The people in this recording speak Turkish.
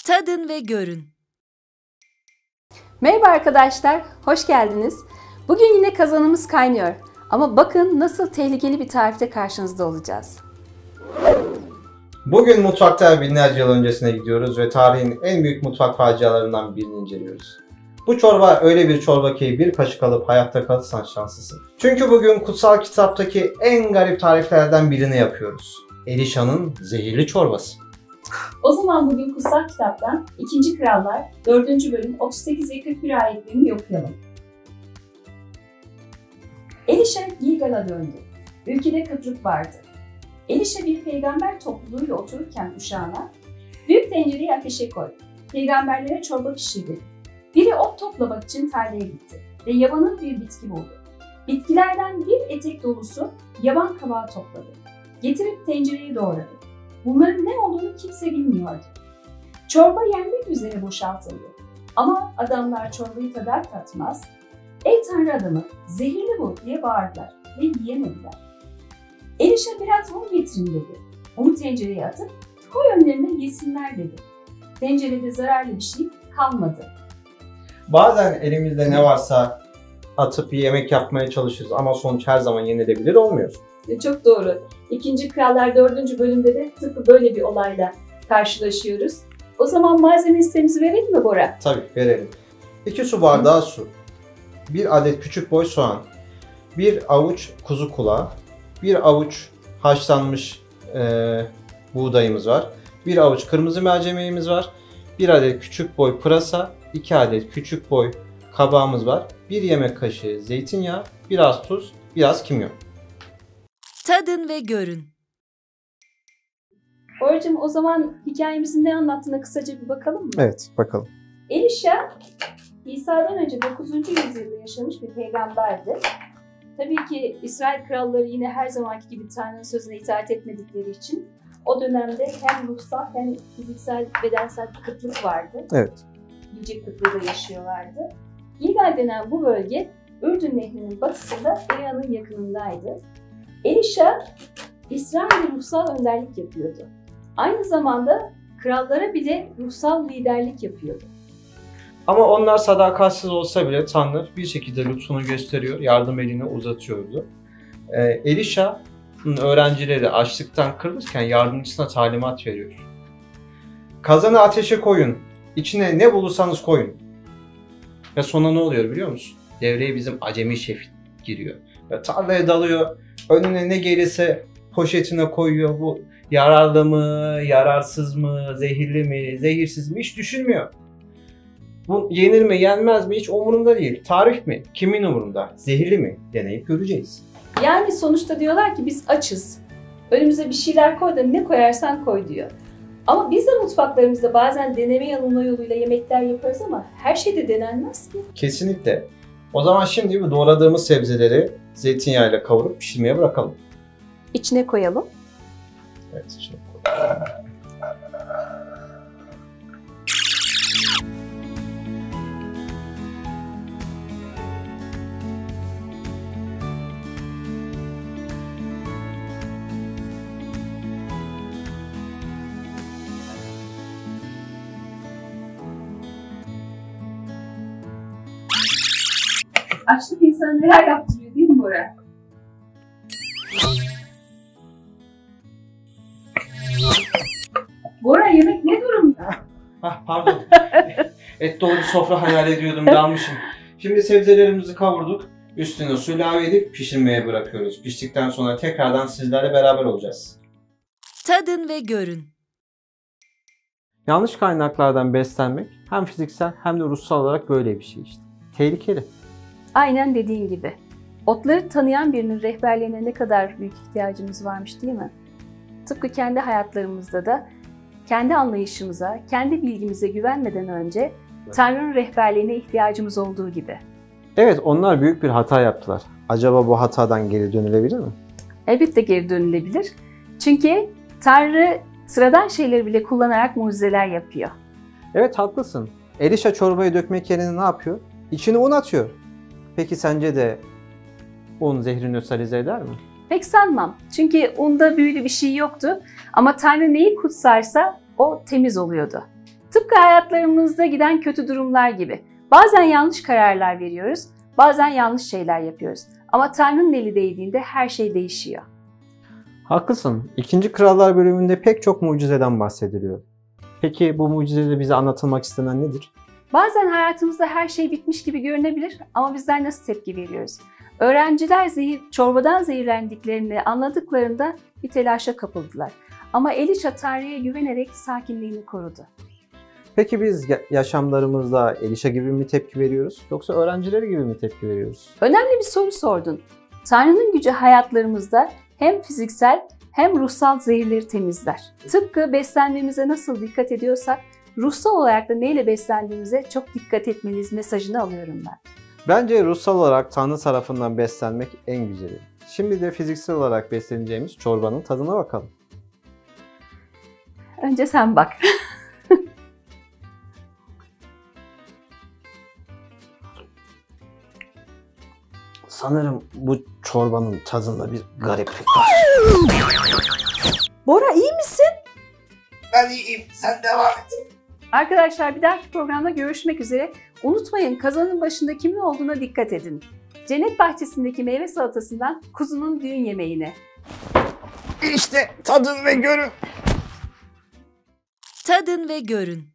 Tadın ve görün. Merhaba arkadaşlar, hoş geldiniz. Bugün yine kazanımız kaynıyor. Ama bakın nasıl tehlikeli bir tarifte karşınızda olacağız. Bugün mutfakta binlerce yıl öncesine gidiyoruz ve tarihin en büyük mutfak facialarından birini inceliyoruz. Bu çorba öyle bir çorba ki bir kaşık alıp hayatta kalırsan şanslısın. Çünkü bugün kutsal kitaptaki en garip tariflerden birini yapıyoruz. Elişa'nın zehirli çorbası. O zaman bugün kutsal kitaptan 2. Krallar 4. bölüm 38 ve 41 ayetlerini okuyalım. Elişa Gilgal'a döndü. Ülkede kıtlık vardı. Elişa bir peygamber topluluğuyla otururken uşağına, "Büyük tencereyi ateşe koy. Peygamberlere çorba pişirdi." Biri ot toplamak için tarlaya gitti ve yabanıl bir bitki buldu. Bitkilerden bir etek dolusu yaban kabağı topladı. Getirip tencereyi doğradı. Bunların ne olduğunu kimse bilmiyordu. Çorba yenmek üzere boşaltıldı. Ama adamlar çorbayı tadar tatmaz, "Ey Tanrı adamı, zehirli bu!" diye bağırdılar ve yiyemediler. Elişa "Biraz un getirin" dedi. Onu tencereye atıp "Koy önlerine yesinler" dedi. Tencerede zararlı bir şey kalmadı. Bazen elimizde ne varsa atıp yemek yapmaya çalışırız ama sonuç her zaman yenilebilir olmuyor. Çok doğru. 2. Krallar 4. bölümde de tıpkı böyle bir olayla karşılaşıyoruz. O zaman malzeme listemizi verelim mi Bora? Tabii verelim. 2 su bardağı su, 1 adet küçük boy soğan, 1 avuç kuzu kulağı, 1 avuç haşlanmış buğdayımız var, 1 avuç kırmızı mercimeğimiz var, 1 adet küçük boy pırasa, 2 adet küçük boy kabağımız var, 1 yemek kaşığı zeytinyağı, biraz tuz, biraz kimyon. Tadın ve görün. Boracığım, o zaman hikayemizin ne anlattığına kısaca bir bakalım mı? Evet, bakalım. Elişa, İsa'dan önce 9. yüzyılda yaşamış bir peygamberdi. Tabii ki İsrail kralları yine her zamanki gibi Tanrı'nın sözüne itaat etmedikleri için o dönemde hem ruhsal hem fiziksel, bedensel bir kıtlık vardı. Evet. Yiyecek kıtlığı da yaşıyorlardı. Gilgal denen bu bölge Ürdün Nehri'nin batısında Era'nın yakınındaydı. Elişa, İsrail'de ruhsal önderlik yapıyordu. Aynı zamanda krallara bir de ruhsal liderlik yapıyordu. Ama onlar sadakatsiz olsa bile Tanrı bir şekilde lütfunu gösteriyor, yardım elini uzatıyordu. Elişa'nın öğrencileri açlıktan kırılırken yardımcısına talimat veriyor. "Kazanı ateşe koyun, içine ne bulursanız koyun." Ve sonra ne oluyor biliyor musun? Devreye bizim acemi şef giriyor. Ve tarlaya dalıyor, önüne ne gelirse poşetine koyuyor. Bu yararlı mı, yararsız mı, zehirli mi, zehirsiz mi hiç düşünmüyor. Bu yenir mi, yenmez mi hiç umurunda değil. Tarif mi? Kimin umurunda? Zehirli mi? Deneyip göreceğiz. Yani sonuçta diyorlar ki biz açız. Önümüze bir şeyler koy da ne koyarsan koy diyor. Ama biz de mutfaklarımızda bazen deneme yanılma yoluyla yemekler yaparız ama her şey de denenmez ki. Kesinlikle. O zaman şimdi bu doğradığımız sebzeleri zeytinyağıyla kavurup pişirmeye bırakalım. İçine koyalım. Evet, içine koyalım. Açlık insanı neler yaptırıyor değil mi Bora? Bora, yemek ne durumda? Pardon. Et dolu bir sofra hayal ediyordum, dalmışım. Şimdi sebzelerimizi kavurduk. Üstüne su ilave edip pişirmeye bırakıyoruz. Piştikten sonra tekrardan sizlerle beraber olacağız. Tadın ve görün. Yanlış kaynaklardan beslenmek hem fiziksel hem de ruhsal olarak böyle bir şey işte. Tehlikeli. Aynen dediğin gibi. Otları tanıyan birinin rehberliğine ne kadar büyük ihtiyacımız varmış değil mi? Tıpkı kendi hayatlarımızda da kendi anlayışımıza, kendi bilgimize güvenmeden önce Tanrı'nın rehberliğine ihtiyacımız olduğu gibi. Evet, onlar büyük bir hata yaptılar. Acaba bu hatadan geri dönülebilir mi? Elbette geri dönülebilir. Çünkü Tanrı sıradan şeyleri bile kullanarak mucizeler yapıyor. Evet, haklısın. Elişa çorbayı dökmek yerine ne yapıyor? İçine un atıyor. Peki sence de un zehri nötralize eder mi? Pek sanmam. Çünkü unda büyülü bir şey yoktu. Ama Tanrı neyi kutsarsa o temiz oluyordu. Tıpkı hayatlarımızda giden kötü durumlar gibi. Bazen yanlış kararlar veriyoruz, bazen yanlış şeyler yapıyoruz. Ama Tanrı'nın eli değdiğinde her şey değişiyor. Haklısın. 2. Krallar bölümünde pek çok mucizeden bahsediliyor. Peki bu mucizede bize anlatılmak istenen nedir? Bazen hayatımızda her şey bitmiş gibi görünebilir ama bizler nasıl tepki veriyoruz? Öğrenciler çorbadan zehirlendiklerini anladıklarında bir telaşa kapıldılar. Ama Elisha Tanrı'ya güvenerek sakinliğini korudu. Peki biz yaşamlarımızda Elisha gibi mi tepki veriyoruz yoksa öğrencileri gibi mi tepki veriyoruz? Önemli bir soru sordun. Tanrı'nın gücü hayatlarımızda hem fiziksel hem ruhsal zehirleri temizler. Tıpkı beslenmemize nasıl dikkat ediyorsak ruhsal olarak da neyle beslendiğimize çok dikkat etmeliyiz mesajını alıyorum ben. Bence ruhsal olarak Tanrı tarafından beslenmek en güzeli. Şimdi de fiziksel olarak besleneceğimiz çorbanın tadına bakalım. Önce sen bak. Sanırım bu çorbanın tadında bir gariplik var. Bora iyi misin? Ben iyiyim, sen devam et. Arkadaşlar bir dahaki programda görüşmek üzere. Unutmayın kazanın başında kimin olduğuna dikkat edin. Cennet bahçesindeki meyve salatasından kuzunun düğün yemeğine. İşte tadın ve görün. Tadın ve görün.